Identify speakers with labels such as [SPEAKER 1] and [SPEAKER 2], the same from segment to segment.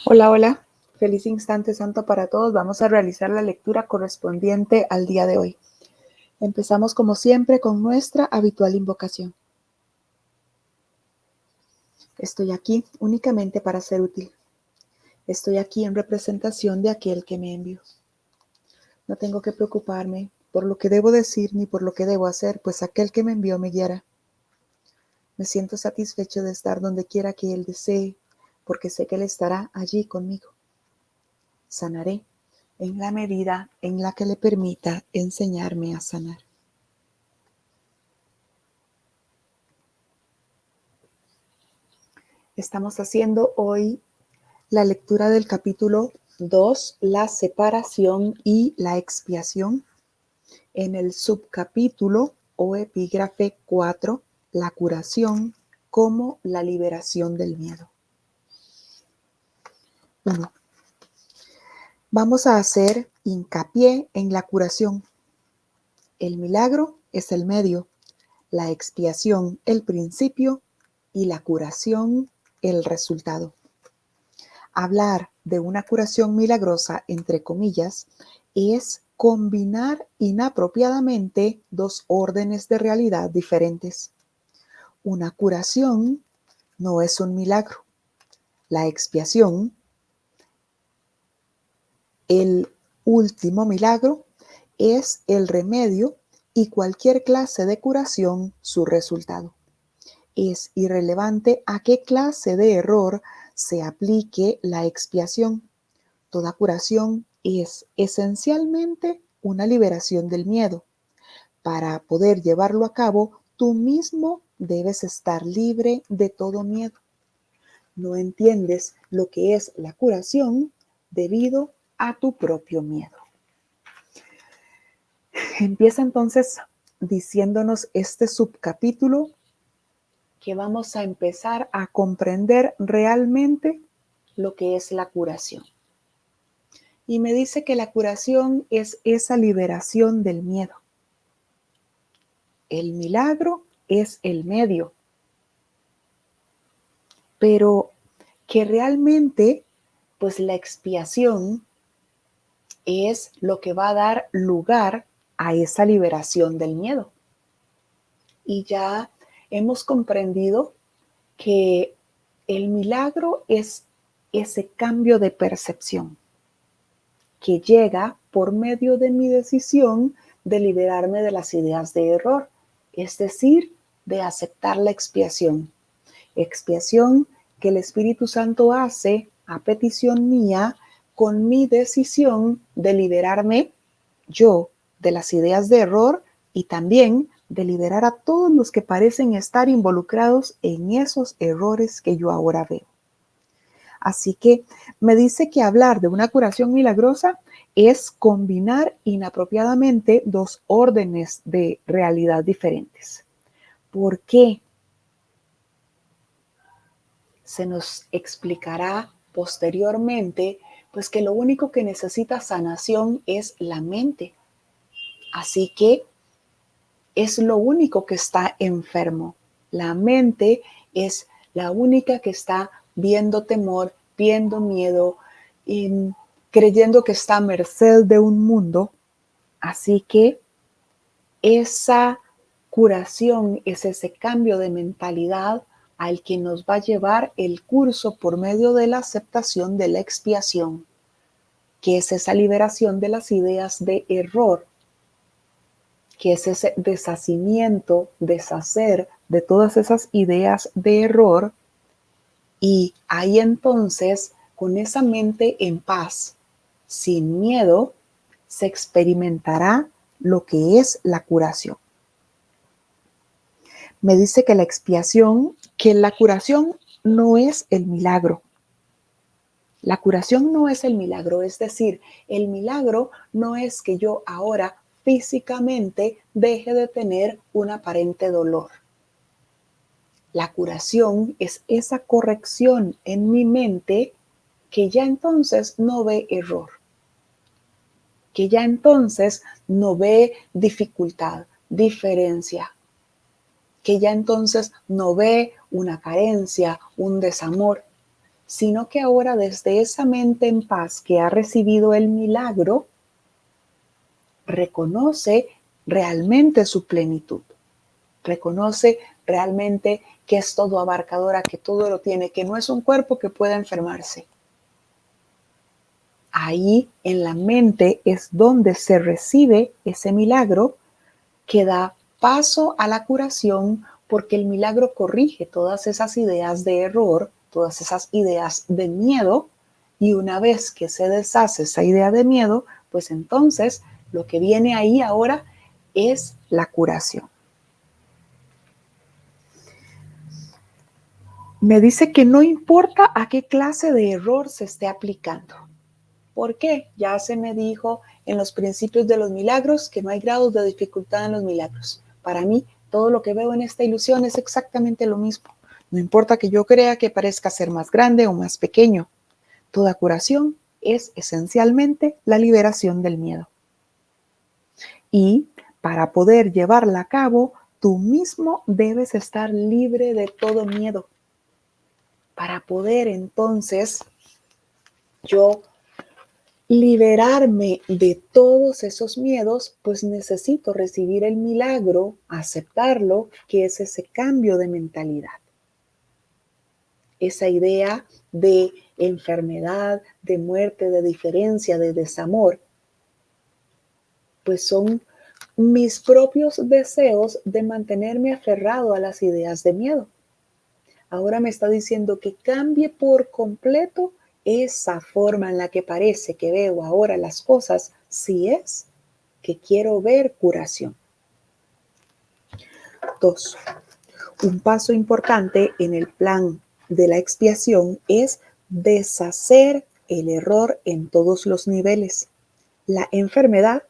[SPEAKER 1] Hola, hola. Feliz instante santo para todos. Vamos a realizar la lectura correspondiente al día de hoy. Empezamos como siempre con nuestra habitual invocación. Estoy aquí únicamente para ser útil. Estoy aquí en representación de aquel que me envió. No tengo que preocuparme por lo que debo decir ni por lo que debo hacer, pues aquel que me envió me guiará. Me siento satisfecho de estar donde quiera que Él desee, porque sé que Él estará allí conmigo. Sanaré en la medida en la que le permita enseñarme a sanar. Estamos haciendo hoy la lectura del capítulo 2, la separación y la expiación. En el subcapítulo o epígrafe 4, la curación como la liberación del miedo. 1. Vamos a hacer hincapié en la curación. El milagro es el medio, la expiación el principio y la curación el resultado. Hablar de una curación milagrosa, entre comillas, es combinar inapropiadamente dos órdenes de realidad diferentes. Una curación no es un milagro. La expiación, el último milagro, es el remedio y cualquier clase de curación su resultado. Es irrelevante a qué clase de error se aplique la expiación. Toda curación es esencialmente una liberación del miedo. Para poder llevarlo a cabo, tú mismo debes estar libre de todo miedo. No entiendes lo que es la curación debido a tu propio miedo. Empieza entonces diciéndonos este subcapítulo que vamos a empezar a comprender realmente lo que es la curación. Y me dice que la curación es esa liberación del miedo. El milagro es el medio, pero que realmente, pues la expiación es lo que va a dar lugar a esa liberación del miedo. Y ya hemos comprendido que el milagro es ese cambio de percepción que llega por medio de mi decisión de liberarme de las ideas de error, es decir, de aceptar la expiación. Expiación que el Espíritu Santo hace a petición mía con mi decisión de liberarme yo de las ideas de error y también de liberar a todos los que parecen estar involucrados en esos errores que yo ahora veo. Así que me dice que hablar de una curación milagrosa es combinar inapropiadamente dos órdenes de realidad diferentes. ¿Por qué? Se nos explicará posteriormente, pues que lo único que necesita sanación es la mente. Así que es lo único que está enfermo. La mente es la única que está viendo temor, viendo miedo, y creyendo que está a merced de un mundo. Así que esa curación es ese cambio de mentalidad al que nos va a llevar el curso por medio de la aceptación de la expiación, que es esa liberación de las ideas de error, que es ese deshacimiento, deshacer de todas esas ideas de error. Y ahí entonces, con esa mente en paz, sin miedo, se experimentará lo que es la curación. Me dice que la expiación, que la curación no es el milagro. La curación no es el milagro, es decir, el milagro no es que yo ahora físicamente deje de tener un aparente dolor. La curación es esa corrección en mi mente que ya entonces no ve error, que ya entonces no ve dificultad, diferencia, que ya entonces no ve una carencia, un desamor, sino que ahora desde esa mente en paz que ha recibido el milagro, reconoce realmente su plenitud, reconoce realmente que es todo abarcadora, que todo lo tiene, que no es un cuerpo que pueda enfermarse. Ahí en la mente es donde se recibe ese milagro que da paso a la curación, porque el milagro corrige todas esas ideas de error, todas esas ideas de miedo, y una vez que se deshace esa idea de miedo, pues entonces lo que viene ahí ahora es la curación. Me dice que no importa a qué clase de error se esté aplicando. ¿Por qué? Ya se me dijo en los principios de los milagros que no hay grados de dificultad en los milagros. Para mí, todo lo que veo en esta ilusión es exactamente lo mismo. No importa que yo crea que parezca ser más grande o más pequeño. Toda curación es esencialmente la liberación del miedo. Y para poder llevarla a cabo, tú mismo debes estar libre de todo miedo. Para poder entonces yo liberarme de todos esos miedos, pues necesito recibir el milagro, aceptarlo, que es ese cambio de mentalidad. Esa idea de enfermedad, de muerte, de diferencia, de desamor, pues son mis propios deseos de mantenerme aferrado a las ideas de miedo. Ahora me está diciendo que cambie por completo esa forma en la que parece que veo ahora las cosas, si es que quiero ver curación. 2. Un paso importante en el plan de la expiación es deshacer el error en todos los niveles. La enfermedad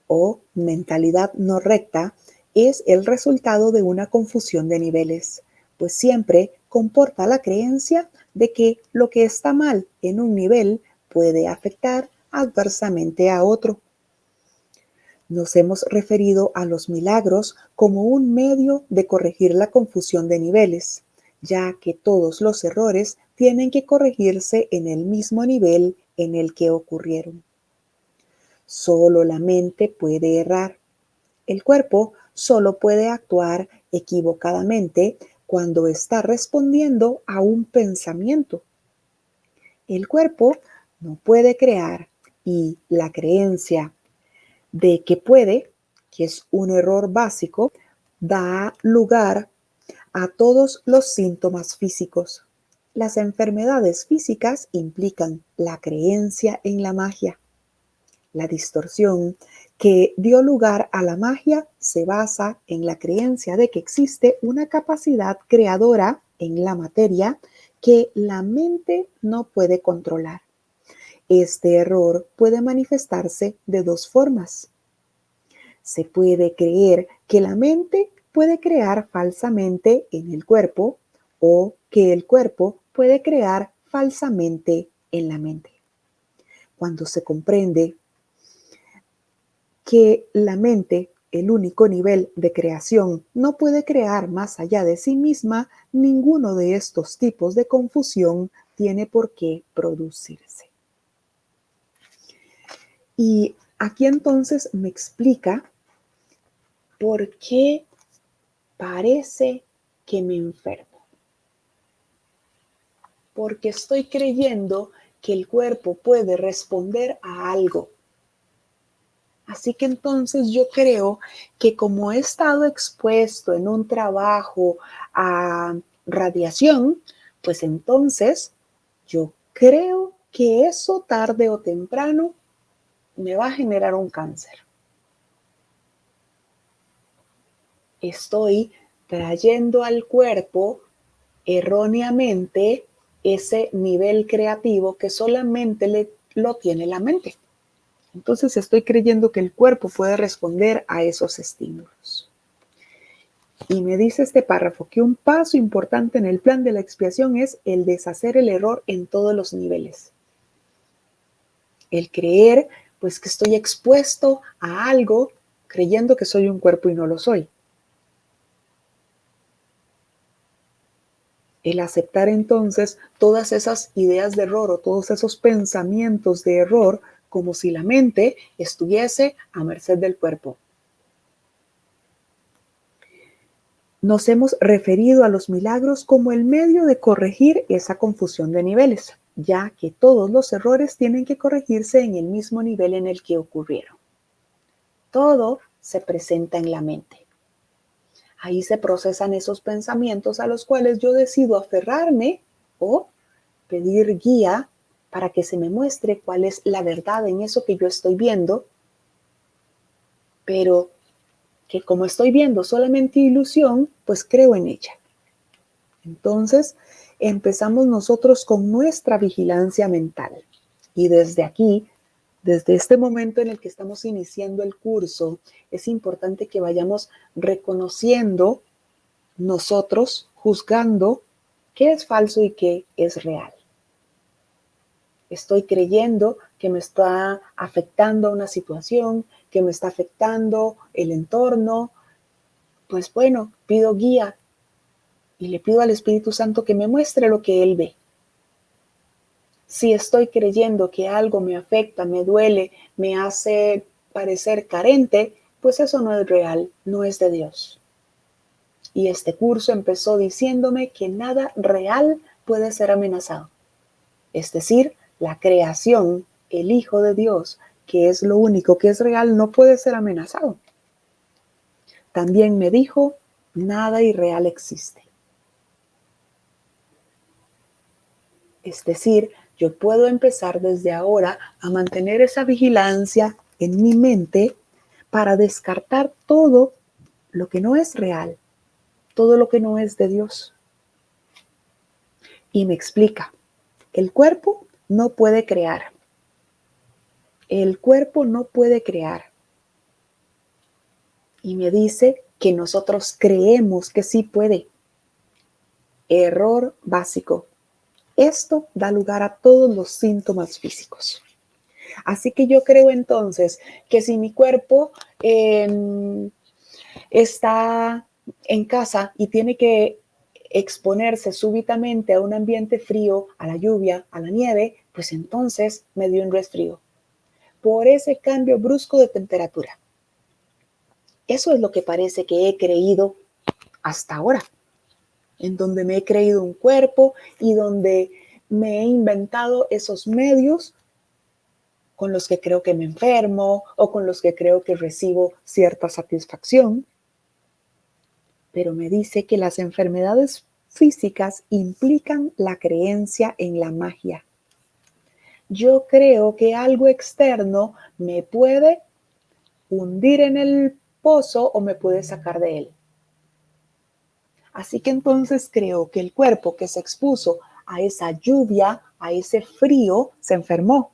[SPEAKER 1] o mentalidad no recta es el resultado de una confusión de niveles, pues siempre comporta la creencia de que lo que está mal en un nivel puede afectar adversamente a otro. Nos hemos referido a los milagros como un medio de corregir la confusión de niveles, ya que todos los errores tienen que corregirse en el mismo nivel en el que ocurrieron. Solo la mente puede errar. El cuerpo solo puede actuar equivocadamente cuando está respondiendo a un pensamiento. El cuerpo no puede crear, y la creencia de que puede, que es un error básico, da lugar a todos los síntomas físicos. Las enfermedades físicas implican la creencia en la magia. La distorsión que dio lugar a la magia se basa en la creencia de que existe una capacidad creadora en la materia que la mente no puede controlar. Este error puede manifestarse de dos formas. Se puede creer que la mente puede crear falsamente en el cuerpo, o que el cuerpo puede crear falsamente en la mente. Cuando se comprende que la mente, el único nivel de creación, no puede crear más allá de sí misma, ninguno de estos tipos de confusión tiene por qué producirse. Y aquí entonces me explica por qué parece que me enfermo. Porque estoy creyendo que el cuerpo puede responder a algo. Así que entonces yo creo que como he estado expuesto en un trabajo a radiación, pues entonces yo creo que eso tarde o temprano me va a generar un cáncer. Estoy trayendo al cuerpo erróneamente ese nivel creativo que solamente lo tiene la mente. Entonces estoy creyendo que el cuerpo puede responder a esos estímulos. Y me dice este párrafo que un paso importante en el plan de la expiación es el deshacer el error en todos los niveles. El creer, pues, que estoy expuesto a algo creyendo que soy un cuerpo y no lo soy. El aceptar entonces todas esas ideas de error o todos esos pensamientos de error como si la mente estuviese a merced del cuerpo. Nos hemos referido a los milagros como el medio de corregir esa confusión de niveles, ya que todos los errores tienen que corregirse en el mismo nivel en el que ocurrieron. Todo se presenta en la mente. Ahí se procesan esos pensamientos a los cuales yo decido aferrarme o pedir guía para que se me muestre cuál es la verdad en eso que yo estoy viendo, pero que como estoy viendo solamente ilusión, pues creo en ella. Entonces, empezamos nosotros con nuestra vigilancia mental. Y desde aquí, desde este momento en el que estamos iniciando el curso, es importante que vayamos reconociendo nosotros, juzgando qué es falso y qué es real. Estoy creyendo que me está afectando una situación, que me está afectando el entorno. Pues bueno, pido guía y le pido al Espíritu Santo que me muestre lo que Él ve. Si estoy creyendo que algo me afecta, me duele, me hace parecer carente, pues eso no es real, no es de Dios. Y este curso empezó diciéndome que nada real puede ser amenazado. Es decir, la creación, el Hijo de Dios, que es lo único que es real, no puede ser amenazado. También me dijo, nada irreal existe. Es decir, yo puedo empezar desde ahora a mantener esa vigilancia en mi mente para descartar todo lo que no es real, todo lo que no es de Dios. Y me explica, el cuerpo no puede crear. El cuerpo no puede crear. Y me dice que nosotros creemos que sí puede. Error básico. Esto da lugar a todos los síntomas físicos. Así que yo creo entonces que si mi cuerpo está en casa y tiene que exponerse súbitamente a un ambiente frío, a la lluvia, a la nieve, pues entonces me dio un resfrío por ese cambio brusco de temperatura. Eso es lo que parece que he creído hasta ahora, en donde me he creído un cuerpo y donde me he inventado esos medios con los que creo que me enfermo o con los que creo que recibo cierta satisfacción. Pero me dice que las enfermedades físicas implican la creencia en la magia. Yo creo que algo externo me puede hundir en el pozo o me puede sacar de él. Así que entonces creo que el cuerpo que se expuso a esa lluvia, a ese frío, se enfermó.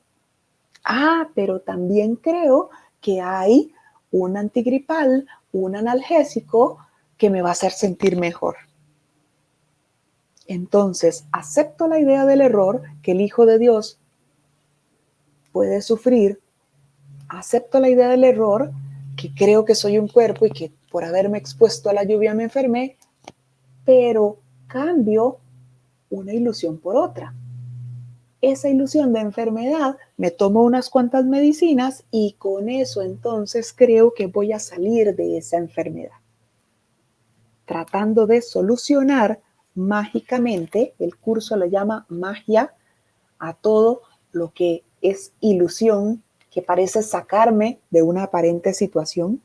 [SPEAKER 1] Pero también creo que hay un antigripal, un analgésico que me va a hacer sentir mejor. Entonces, acepto la idea del error, que el Hijo de Dios puede sufrir. Acepto la idea del error, que creo que soy un cuerpo y que por haberme expuesto a la lluvia me enfermé, pero cambio una ilusión por otra. Esa ilusión de enfermedad, me tomo unas cuantas medicinas y con eso entonces creo que voy a salir de esa enfermedad. Tratando de solucionar mágicamente, el curso le llama magia a todo lo que es ilusión, que parece sacarme de una aparente situación.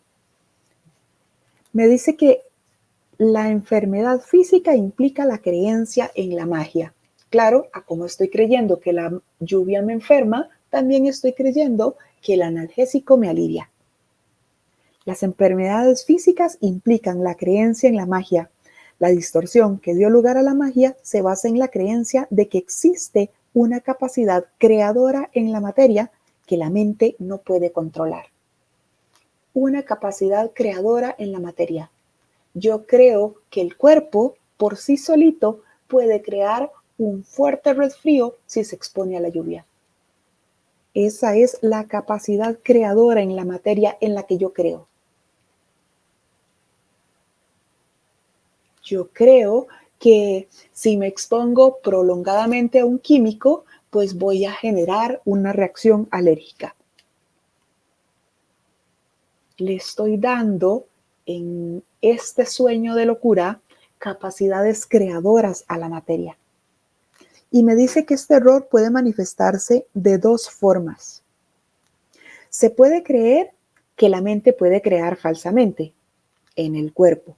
[SPEAKER 1] Me dice que la enfermedad física implica la creencia en la magia. Claro, a como estoy creyendo que la lluvia me enferma, también estoy creyendo que el analgésico me alivia. Las enfermedades físicas implican la creencia en la magia. La distorsión que dio lugar a la magia se basa en la creencia de que existe una capacidad creadora en la materia que la mente no puede controlar. Una capacidad creadora en la materia. Yo creo que el cuerpo por sí solito puede crear un fuerte resfrío si se expone a la lluvia. Esa es la capacidad creadora en la materia en la que yo creo. Yo creo que si me expongo prolongadamente a un químico, pues voy a generar una reacción alérgica. Le estoy dando en este sueño de locura capacidades creadoras a la materia. Y me dice que este error puede manifestarse de dos formas. Se puede creer que la mente puede crear falsamente en el cuerpo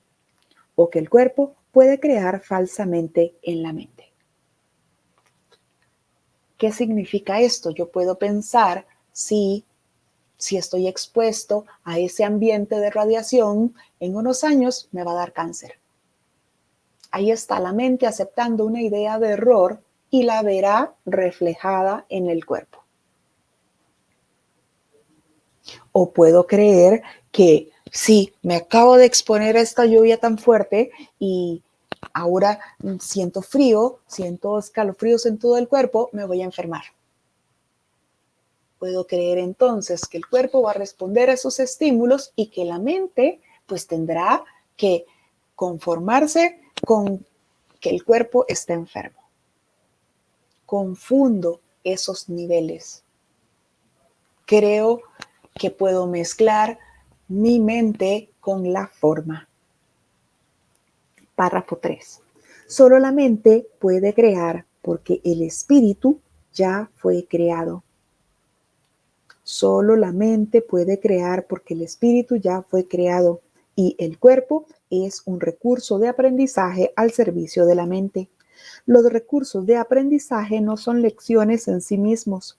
[SPEAKER 1] o que el cuerpo puede crear falsamente en la mente. ¿Qué significa esto? Yo puedo pensar si estoy expuesto a ese ambiente de radiación, en unos años me va a dar cáncer. Ahí está la mente aceptando una idea de error y la verá reflejada en el cuerpo. O puedo creer que sí, me acabo de exponer a esta lluvia tan fuerte y ahora siento frío, siento escalofríos en todo el cuerpo, me voy a enfermar. Puedo creer entonces que el cuerpo va a responder a esos estímulos y que la mente pues tendrá que conformarse con que el cuerpo está enfermo. Confundo esos niveles. Creo que puedo mezclar mi mente con la forma. Párrafo 3. Solo la mente puede crear porque el espíritu ya fue creado. Solo la mente puede crear porque el espíritu ya fue creado y el cuerpo es un recurso de aprendizaje al servicio de la mente. Los recursos de aprendizaje no son lecciones en sí mismos.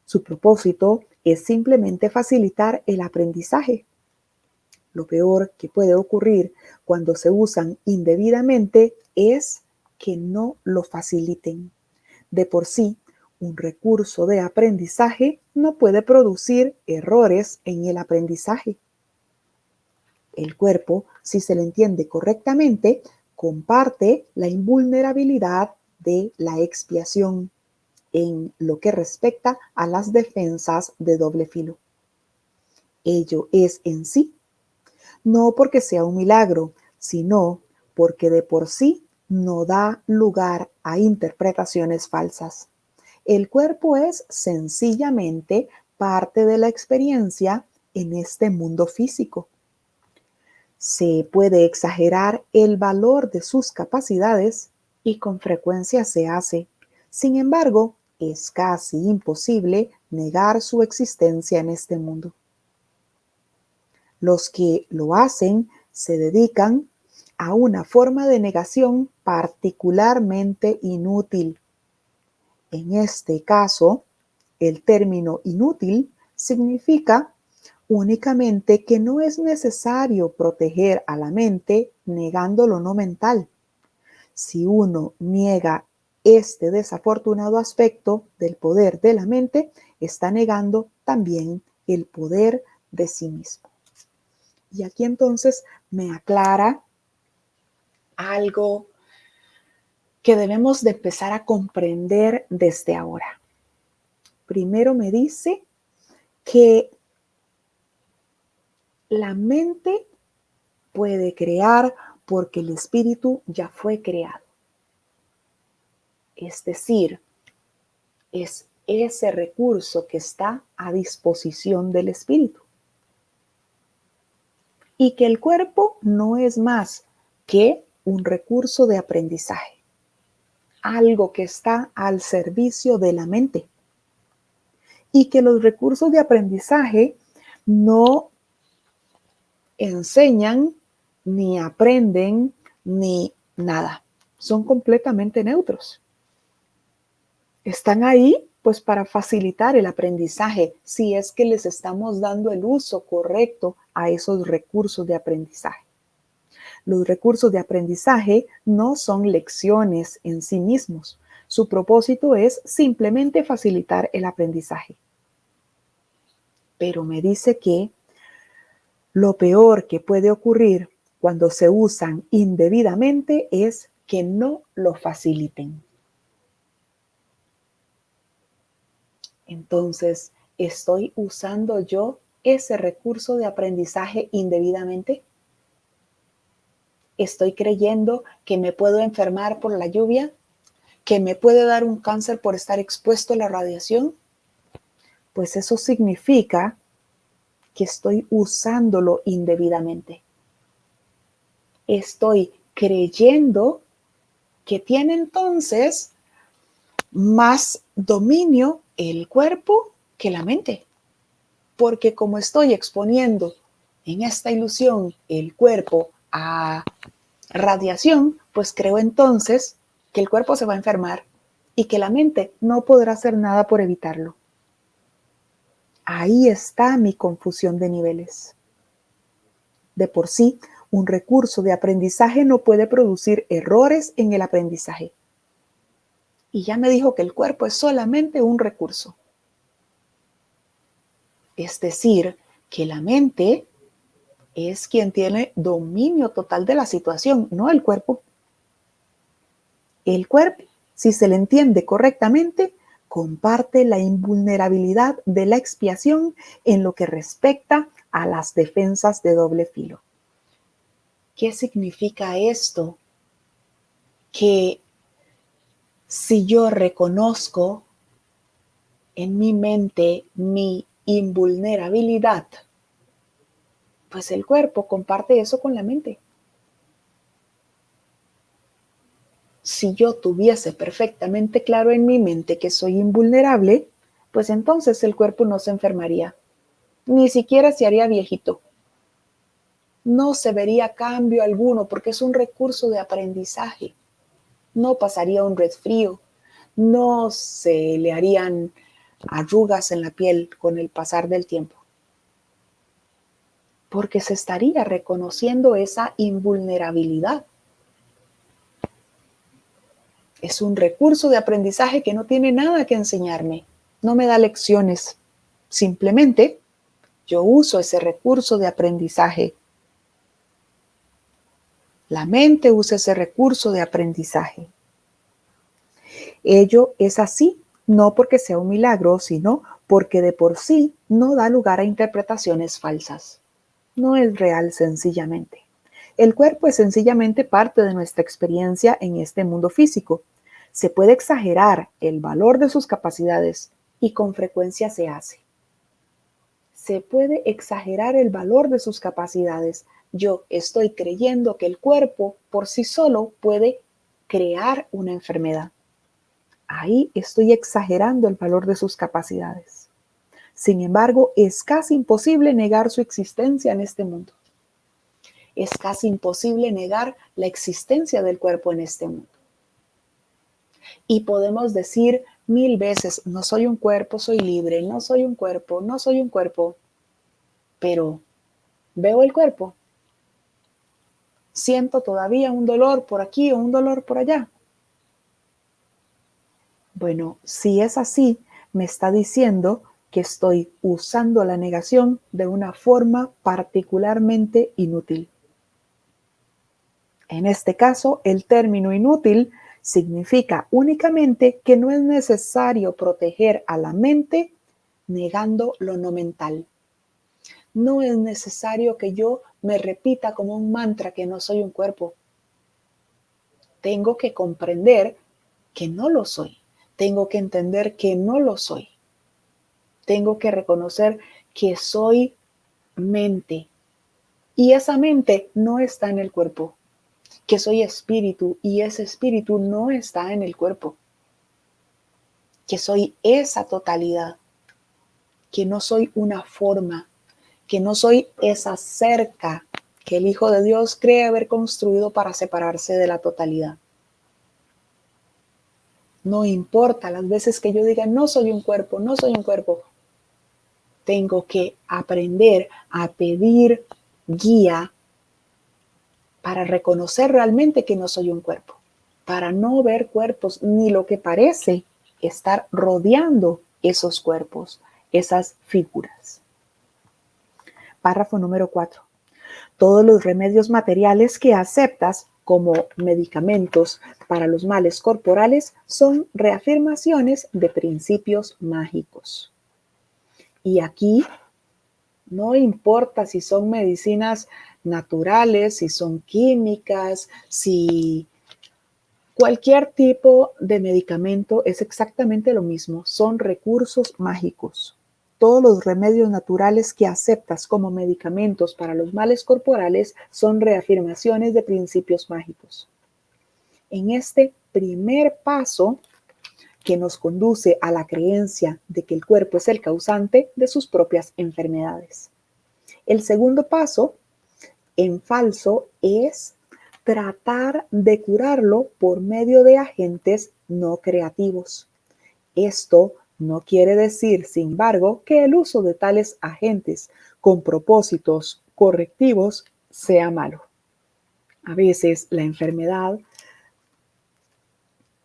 [SPEAKER 1] Su propósito es simplemente facilitar el aprendizaje. Lo peor que puede ocurrir cuando se usan indebidamente es que no lo faciliten. De por sí, un recurso de aprendizaje no puede producir errores en el aprendizaje. El cuerpo, si se le entiende correctamente, comparte la invulnerabilidad de la expiación en lo que respecta a las defensas de doble filo. Ello es en sí, no porque sea un milagro, sino porque de por sí no da lugar a interpretaciones falsas. El cuerpo es sencillamente parte de la experiencia en este mundo físico. Se puede exagerar el valor de sus capacidades y con frecuencia se hace. Sin embargo, es casi imposible negar su existencia en este mundo. Los que lo hacen se dedican a una forma de negación particularmente inútil. En este caso, el término inútil significa únicamente que no es necesario proteger a la mente negando lo no mental. Si uno niega este desafortunado aspecto del poder de la mente, está negando también el poder de sí mismo. Y aquí entonces me aclara algo que debemos de empezar a comprender desde ahora. Primero me dice que la mente puede crear porque el espíritu ya fue creado. Es decir, es ese recurso que está a disposición del espíritu. Y que el cuerpo no es más que un recurso de aprendizaje, algo que está al servicio de la mente. Y que los recursos de aprendizaje no enseñan, ni aprenden, ni nada. Son completamente neutros. Están ahí pues para facilitar el aprendizaje, si es que les estamos dando el uso correcto a esos recursos de aprendizaje. Los recursos de aprendizaje no son lecciones en sí mismos. Su propósito es simplemente facilitar el aprendizaje. Pero me dice que lo peor que puede ocurrir cuando se usan indebidamente es que no lo faciliten. Entonces, ¿estoy usando yo ese recurso de aprendizaje indebidamente? Estoy creyendo que me puedo enfermar por la lluvia, que me puede dar un cáncer por estar expuesto a la radiación. Pues eso significa que estoy usándolo indebidamente. Estoy creyendo que tiene entonces más dominio el cuerpo que la mente. Porque como estoy exponiendo en esta ilusión el cuerpo a radiación, pues creo entonces que el cuerpo se va a enfermar y que la mente no podrá hacer nada por evitarlo. Ahí está mi confusión de niveles. De por sí, un recurso de aprendizaje no puede producir errores en el aprendizaje. Y ya me dijo que el cuerpo es solamente un recurso. Es decir, que la mente es quien tiene dominio total de la situación, no el cuerpo. El cuerpo, si se le entiende correctamente, comparte la invulnerabilidad de la expiación en lo que respecta a las defensas de doble filo. ¿Qué significa esto? Que si yo reconozco en mi mente mi invulnerabilidad, pues el cuerpo comparte eso con la mente. Si yo tuviese perfectamente claro en mi mente que soy invulnerable, pues entonces el cuerpo no se enfermaría, ni siquiera se haría viejito. No se vería cambio alguno porque es un recurso de aprendizaje. No pasaría un resfrío, no se le harían arrugas en la piel con el pasar del tiempo, porque se estaría reconociendo esa invulnerabilidad. Es un recurso de aprendizaje que no tiene nada que enseñarme, no me da lecciones. Simplemente yo uso ese recurso de aprendizaje. La mente usa ese recurso de aprendizaje. Ello es así, no porque sea un milagro, sino porque de por sí no da lugar a interpretaciones falsas. No es real sencillamente. El cuerpo es sencillamente parte de nuestra experiencia en este mundo físico. Se puede exagerar el valor de sus capacidades y con frecuencia se hace. Se puede exagerar el valor de sus capacidades. Yo estoy creyendo que el cuerpo por sí solo puede crear una enfermedad. Ahí estoy exagerando el valor de sus capacidades. Sin embargo, es casi imposible negar su existencia en este mundo. Es casi imposible negar la existencia del cuerpo en este mundo. Y podemos decir 1000 veces, no soy un cuerpo, soy libre, no soy un cuerpo, no soy un cuerpo. Pero veo el cuerpo. Siento todavía un dolor por aquí o un dolor por allá. Bueno, si es así, me está diciendo que estoy usando la negación de una forma particularmente inútil. En este caso, el término inútil significa únicamente que no es necesario proteger a la mente negando lo no mental. No es necesario que yo me repita como un mantra que no soy un cuerpo. Tengo que comprender que no lo soy. Tengo que entender que no lo soy. Tengo que reconocer que soy mente. Y esa mente no está en el cuerpo. Que soy espíritu y ese espíritu no está en el cuerpo. Que soy esa totalidad. Que no soy una forma. Que no soy esa cerca que el Hijo de Dios cree haber construido para separarse de la totalidad. No importa las veces que yo diga, no soy un cuerpo, no soy un cuerpo. Tengo que aprender a pedir guía para reconocer realmente que no soy un cuerpo, para no ver cuerpos ni lo que parece estar rodeando esos cuerpos, esas figuras. Párrafo número 4. Todos los remedios materiales que aceptas como medicamentos para los males corporales son reafirmaciones de principios mágicos. Y aquí No importa si son medicinas naturales, si son químicas, si cualquier tipo de medicamento es exactamente lo mismo, son recursos mágicos. Todos los remedios naturales que aceptas como medicamentos para los males corporales son reafirmaciones de principios mágicos. En este primer paso, que nos conduce a la creencia de que el cuerpo es el causante de sus propias enfermedades. El segundo paso, en falso, es tratar de curarlo por medio de agentes no creativos. Esto no quiere decir, sin embargo, que el uso de tales agentes con propósitos correctivos sea malo. A veces la enfermedad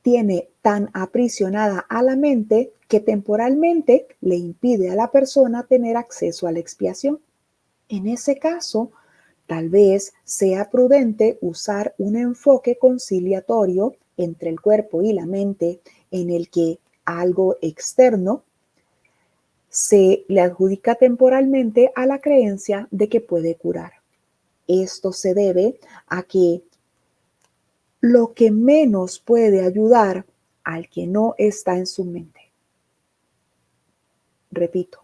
[SPEAKER 1] tiene tan aprisionada a la mente que temporalmente le impide a la persona tener acceso a la expiación. En ese caso, tal vez sea prudente usar un enfoque conciliatorio entre el cuerpo y la mente en el que algo externo se le adjudica temporalmente a la creencia de que puede curar. Esto se debe a que lo que menos puede ayudar al que no está en su mente. Repito,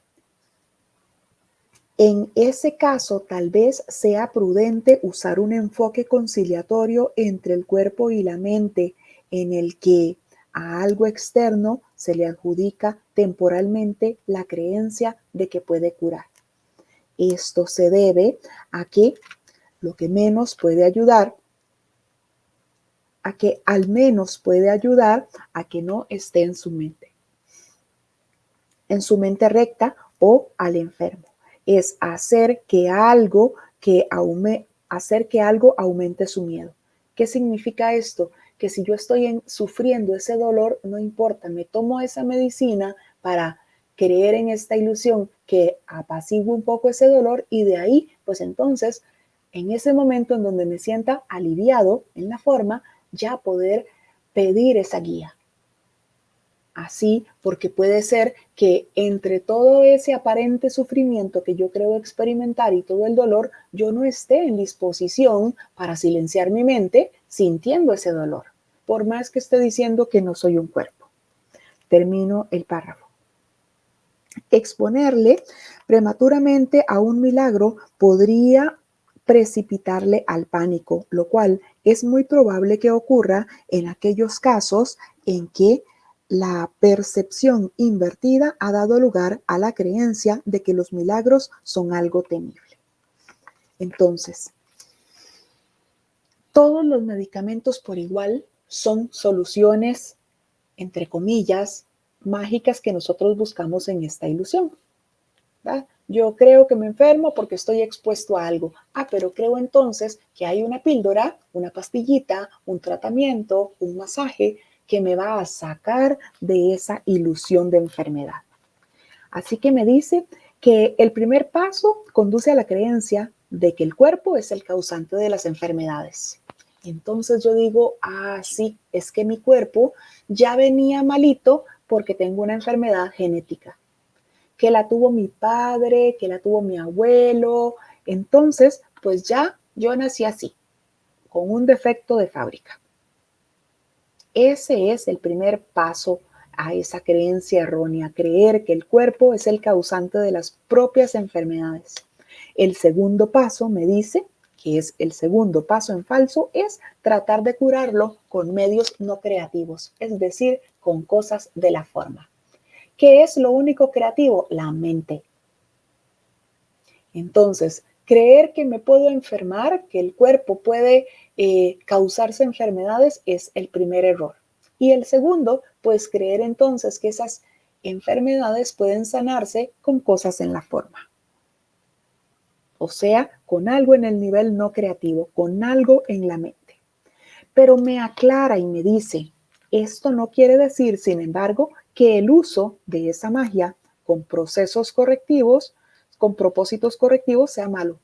[SPEAKER 1] en ese caso tal vez sea prudente usar un enfoque conciliatorio entre el cuerpo y la mente en el que a algo externo se le adjudica temporalmente la creencia de que puede curar. Esto se debe a que lo que menos puede ayudar a que al menos puede ayudar a que no esté en su mente recta o al enfermo. Es hacer que algo aumente su miedo. ¿Qué significa esto? Que si yo estoy sufriendo ese dolor, no importa, me tomo esa medicina para creer en esta ilusión que apacigua un poco ese dolor y de ahí, pues entonces, en ese momento en donde me sienta aliviado en la forma, ya poder pedir esa guía. Así, porque puede ser que entre todo ese aparente sufrimiento que yo creo experimentar y todo el dolor, yo no esté en disposición para silenciar mi mente sintiendo ese dolor, por más que esté diciendo que no soy un cuerpo. Termino el párrafo. Exponerle prematuramente a un milagro podría precipitarle al pánico, lo cual es muy probable que ocurra en aquellos casos en que la percepción invertida ha dado lugar a la creencia de que los milagros son algo temible. Entonces, todos los medicamentos por igual son soluciones, entre comillas, mágicas que nosotros buscamos en esta ilusión. ¿verdad? Yo creo que me enfermo porque estoy expuesto a algo. Pero creo entonces que hay una píldora, una pastillita, un tratamiento, un masaje que me va a sacar de esa ilusión de enfermedad. Así que me dice que el primer paso conduce a la creencia de que el cuerpo es el causante de las enfermedades. Entonces yo digo, sí, es que mi cuerpo ya venía malito porque tengo una enfermedad genética, que la tuvo mi padre, que la tuvo mi abuelo. Entonces, pues ya yo nací así, con un defecto de fábrica. Ese es el primer paso a esa creencia errónea, creer que el cuerpo es el causante de las propias enfermedades. El segundo paso, me dice, que es el segundo paso en falso, es tratar de curarlo con medios no creativos, es decir, con cosas de la forma. ¿Qué es lo único creativo? La mente. Entonces, creer que me puedo enfermar, que el cuerpo puede causarse enfermedades es el primer error. Y el segundo, pues creer entonces que esas enfermedades pueden sanarse con cosas en la forma. O sea, con algo en el nivel no creativo, con algo en la mente. Pero me aclara y me dice, esto no quiere decir, sin embargo, que el uso de esa magia con procesos correctivos, con propósitos correctivos, sea malo.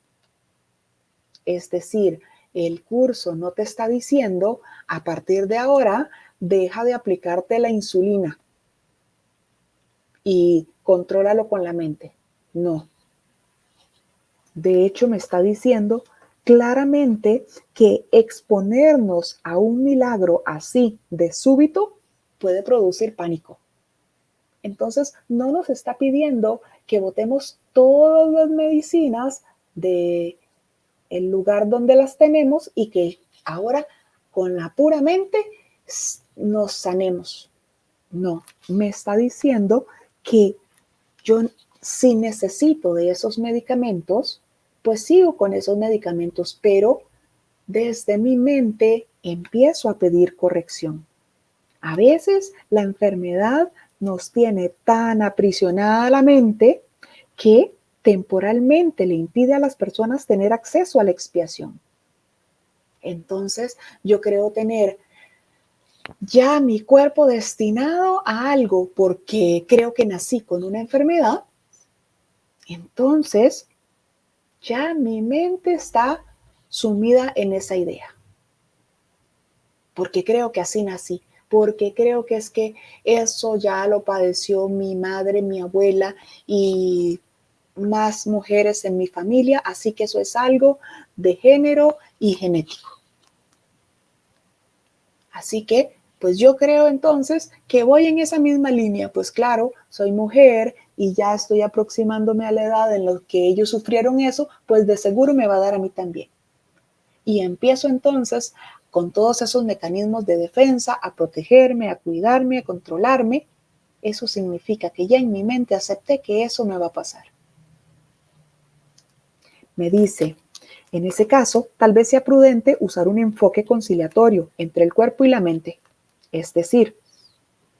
[SPEAKER 1] Es decir, el curso no te está diciendo, a partir de ahora, deja de aplicarte la insulina y contrólalo con la mente. No. De hecho, me está diciendo claramente que exponernos a un milagro así de súbito puede producir pánico. Entonces, no nos está pidiendo que botemos todas las medicinas de el lugar donde las tenemos y que ahora con la pura mente nos sanemos. No, me está diciendo que yo, si necesito de esos medicamentos, pues sigo con esos medicamentos, pero desde mi mente empiezo a pedir corrección. A veces la enfermedad nos tiene tan aprisionada la mente que temporalmente le impide a las personas tener acceso a la expiación. Entonces, yo creo tener ya mi cuerpo destinado a algo porque creo que nací con una enfermedad. Entonces, ya mi mente está sumida en esa idea. Porque creo que así nací. Porque creo que es que eso ya lo padeció mi madre, mi abuela y más mujeres en mi familia. Así que eso es algo de género y genético. Así que, pues yo creo entonces que voy en esa misma línea. Pues claro, soy mujer y ya estoy aproximándome a la edad en la que ellos sufrieron eso, pues de seguro me va a dar a mí también. Y empiezo entonces con todos esos mecanismos de defensa a protegerme, a cuidarme, a controlarme. Eso significa que ya en mi mente acepté que eso me va a pasar. Me dice, en ese caso, tal vez sea prudente usar un enfoque conciliatorio entre el cuerpo y la mente. Es decir,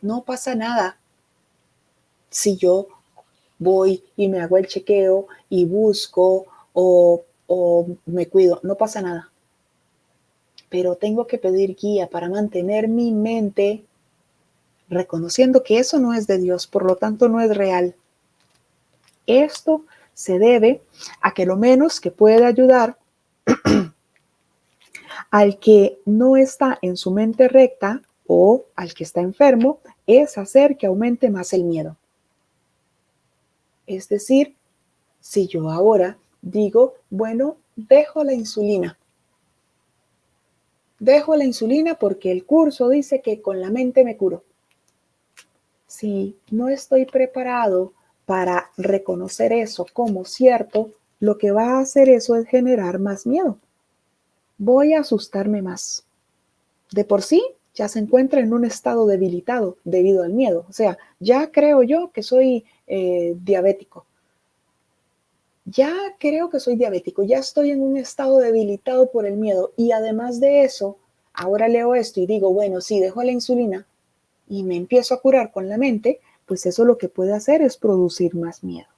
[SPEAKER 1] no pasa nada si yo voy y me hago el chequeo y busco o me cuido, no pasa nada. Pero tengo que pedir guía para mantener mi mente reconociendo que eso no es de Dios, por lo tanto no es real. Esto se debe a que lo menos que puede ayudar al que no está en su mente recta o al que está enfermo es hacer que aumente más el miedo. Es decir, si yo ahora digo, bueno, dejo la insulina. Dejo la insulina porque el curso dice que con la mente me curo. Si no estoy preparado para reconocer eso como cierto, lo que va a hacer eso es generar más miedo. Voy a asustarme más. De por sí, ya se encuentra en un estado debilitado debido al miedo. O sea, ya creo yo que soy diabético. Ya creo que soy diabético, ya estoy en un estado debilitado por el miedo y además de eso, ahora leo esto y digo, bueno, sí, dejo la insulina y me empiezo a curar con la mente, pues eso lo que puede hacer es producir más miedo.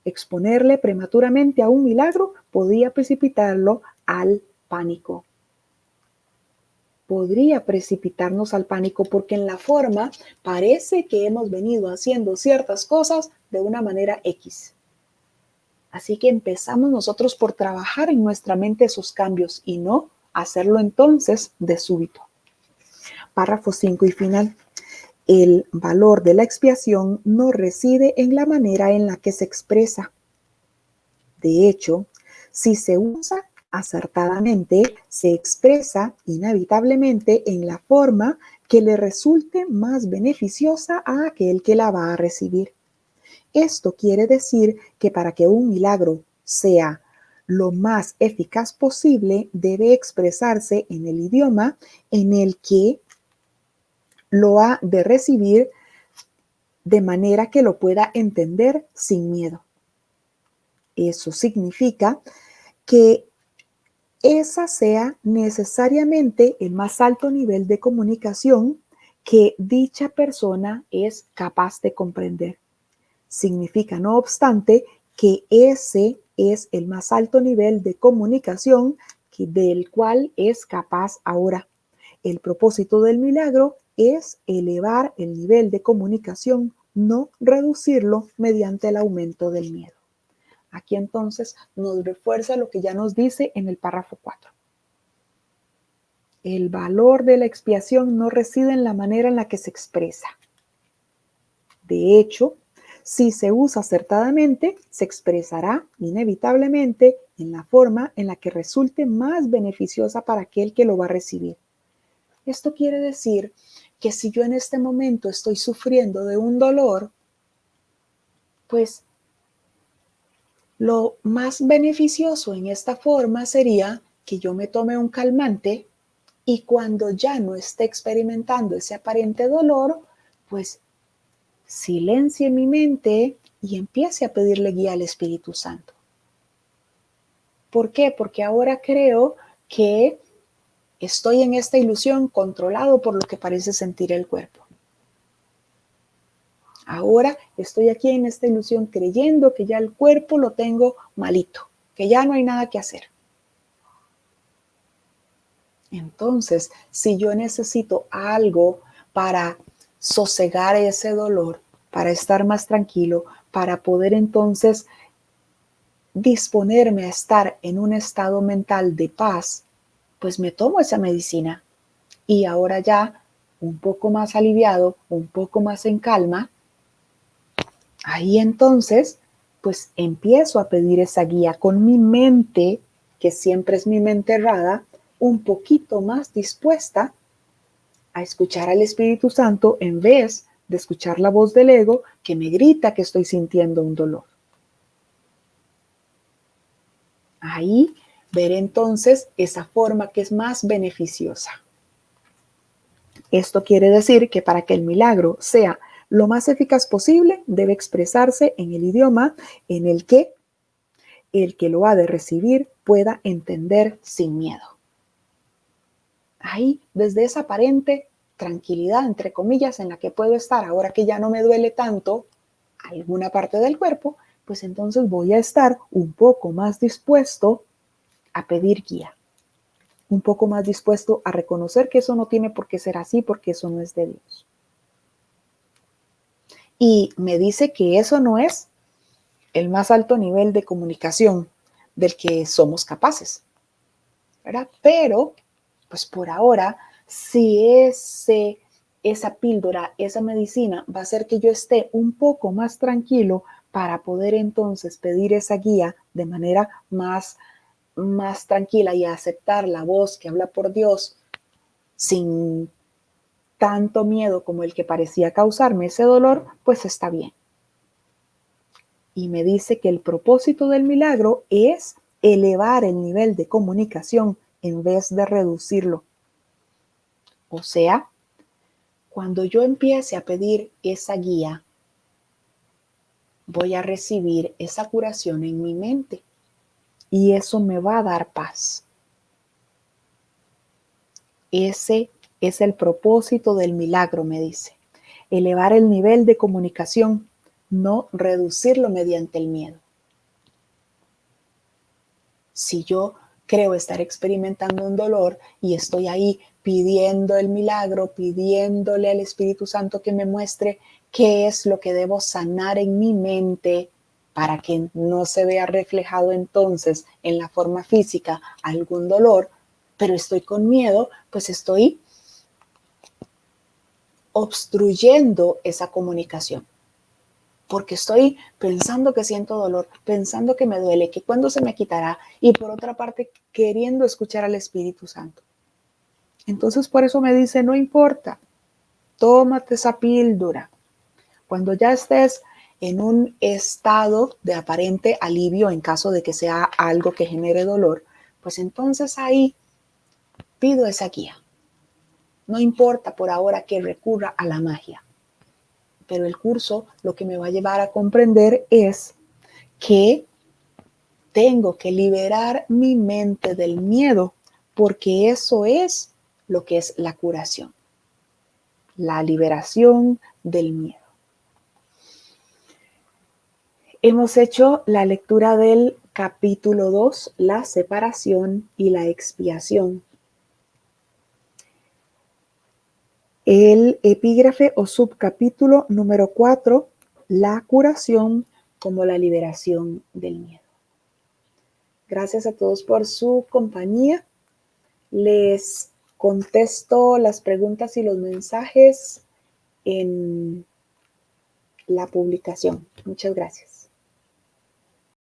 [SPEAKER 1] Exponerle prematuramente a un milagro podría precipitarlo al pánico. Podría precipitarnos al pánico porque en la forma parece que hemos venido haciendo ciertas cosas de una manera X. Así que empezamos nosotros por trabajar en nuestra mente esos cambios y no hacerlo entonces de súbito. Párrafo 5 y final. El valor de la expiación no reside en la manera en la que se expresa. De hecho, si se usa acertadamente, se expresa inevitablemente en la forma que le resulte más beneficiosa a aquel que la va a recibir. Esto quiere decir que para que un milagro sea lo más eficaz posible, debe expresarse en el idioma en el que lo ha de recibir de manera que lo pueda entender sin miedo. Eso significa que esa sea necesariamente el más alto nivel de comunicación que dicha persona es capaz de comprender. Significa, no obstante, que ese es el más alto nivel de comunicación del cual es capaz ahora. El propósito del milagro es elevar el nivel de comunicación, no reducirlo mediante el aumento del miedo. Aquí entonces nos refuerza lo que ya nos dice en el párrafo 4. El valor de la expiación no reside en la manera en la que se expresa. De hecho, Si se usa acertadamente, se expresará inevitablemente en la forma en la que resulte más beneficiosa para aquel que lo va a recibir. Esto quiere decir que si yo en este momento estoy sufriendo de un dolor, pues lo más beneficioso en esta forma sería que yo me tome un calmante y cuando ya no esté experimentando ese aparente dolor, pues silencie mi mente y empiece a pedirle guía al Espíritu Santo. ¿Por qué? Porque ahora creo que estoy en esta ilusión controlado por lo que parece sentir el cuerpo. Ahora estoy aquí en esta ilusión creyendo que ya el cuerpo lo tengo malito, que ya no hay nada que hacer. Entonces, si yo necesito algo para sosegar ese dolor, para estar más tranquilo, para poder entonces disponerme a estar en un estado mental de paz, pues me tomo esa medicina y ahora ya un poco más aliviado, un poco más en calma, ahí entonces pues empiezo a pedir esa guía con mi mente, que siempre es mi mente errada, un poquito más dispuesta a escuchar al Espíritu Santo en vez de escuchar la voz del ego que me grita que estoy sintiendo un dolor. Ahí veré entonces esa forma que es más beneficiosa. Esto quiere decir que para que el milagro sea lo más eficaz posible, debe expresarse en el idioma en el que lo ha de recibir pueda entender sin miedo. Ahí, desde esa aparente tranquilidad, entre comillas, en la que puedo estar, ahora que ya no me duele tanto alguna parte del cuerpo, pues entonces voy a estar un poco más dispuesto a pedir guía, un poco más dispuesto a reconocer que eso no tiene por qué ser así, porque eso no es de Dios. Y me dice que eso no es el más alto nivel de comunicación del que somos capaces, ¿verdad? Pero, pues por ahora, si esa píldora, esa medicina va a hacer que yo esté un poco más tranquilo para poder entonces pedir esa guía de manera más tranquila y aceptar la voz que habla por Dios sin tanto miedo como el que parecía causarme ese dolor, pues está bien. Y me dice que el propósito del milagro es elevar el nivel de comunicación en vez de reducirlo. O sea, cuando yo empiece a pedir esa guía, voy a recibir esa curación en mi mente y eso me va a dar paz. Ese es el propósito del milagro, me dice. Elevar el nivel de comunicación, no reducirlo mediante el miedo. Si yo creo estar experimentando un dolor y estoy ahí pidiendo el milagro, pidiéndole al Espíritu Santo que me muestre qué es lo que debo sanar en mi mente para que no se vea reflejado entonces en la forma física algún dolor, pero estoy con miedo, pues estoy obstruyendo esa comunicación. Porque estoy pensando que siento dolor, pensando que me duele, que cuándo se me quitará, y por otra parte queriendo escuchar al Espíritu Santo. Entonces por eso me dice, no importa, tómate esa píldora. Cuando ya estés en un estado de aparente alivio en caso de que sea algo que genere dolor, pues entonces ahí pido esa guía. No importa por ahora que recurra a la magia, pero el curso lo que me va a llevar a comprender es que tengo que liberar mi mente del miedo, porque eso es lo que es la curación, la liberación del miedo. Hemos hecho la lectura del capítulo 2, la separación y la expiación. El epígrafe o subcapítulo número 4, la curación como la liberación del miedo. Gracias a todos por su compañía. Les contesto las preguntas y los mensajes la publicación. Muchas gracias.